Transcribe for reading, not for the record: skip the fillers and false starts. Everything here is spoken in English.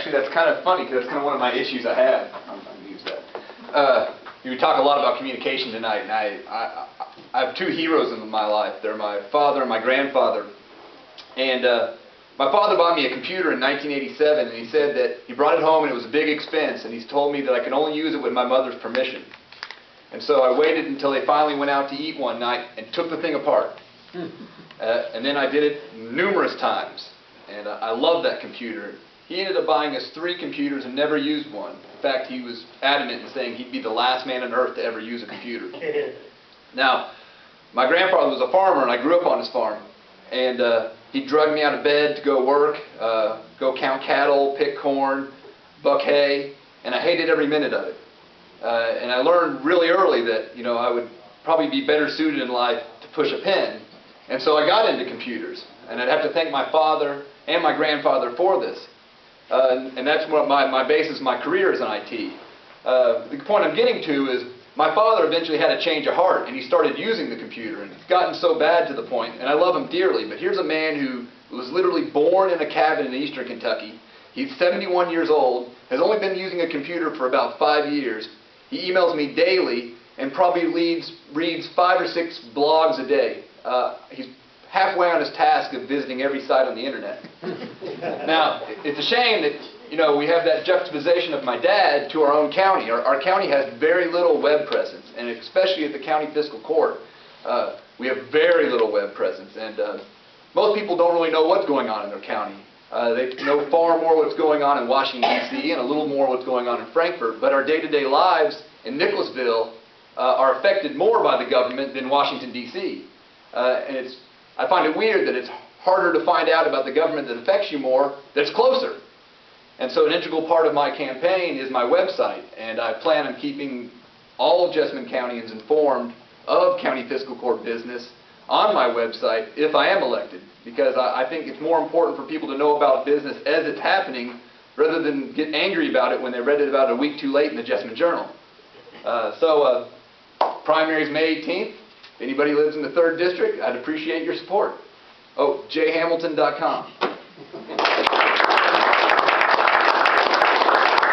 actually, that's kind of funny because that's kind of one of my issues I have. I'm going to use that. We talk a lot about communication tonight, and I have two heroes in my life. They're my father and my grandfather. And my father bought me a computer in 1987, and he said that he brought it home and it was a big expense, and he's told me that I can only use it with my mother's permission. And so I waited until they finally went out to eat one night and took the thing apart. And then I did it numerous times, and I loved that computer. He ended up buying us 3 computers and never used one. In fact, he was adamant in saying he'd be the last man on earth to ever use a computer. Now, my grandfather was a farmer, and I grew up on his farm. And he drugged me out of bed to go work, go count cattle, pick corn, buck hay, and I hated every minute of it. And I learned really early that, I would probably be better suited in life to push a pen. And so I got into computers. And I'd have to thank my father and my grandfather for this. And that's what my basis, my career is in IT. The point I'm getting to is my father eventually had a change of heart, and he started using the computer, and it's gotten so bad to the point, and I love him dearly, but here's a man who was literally born in a cabin in eastern Kentucky. He's 71 years old, has only been using a computer for about 5 years. He emails me daily and probably reads 5 or 6 blogs a day. He's halfway on his task of visiting every site on the internet. Now, it's a shame that we have that juxtaposition of my dad to our own county. Our county has very little web presence, and especially at the county fiscal court, we have very little web presence. And most people don't really know what's going on in their county. They know far more what's going on in Washington, D.C., and a little more what's going on in Frankfort. But our day-to-day lives in Nicholasville are affected more by the government than Washington, D.C. And I find it weird that it's harder to find out about the government that affects you more that's closer. And so an integral part of my campaign is my website, and I plan on keeping all Jessamine Countyans informed of county fiscal court business on my website if I am elected, because I think it's more important for people to know about business as it's happening rather than get angry about it when they read it about a week too late in the Jessamine Journal. Primary's May 18th. If anybody lives in the 3rd District, I'd appreciate your support. Oh, jhamilton.com.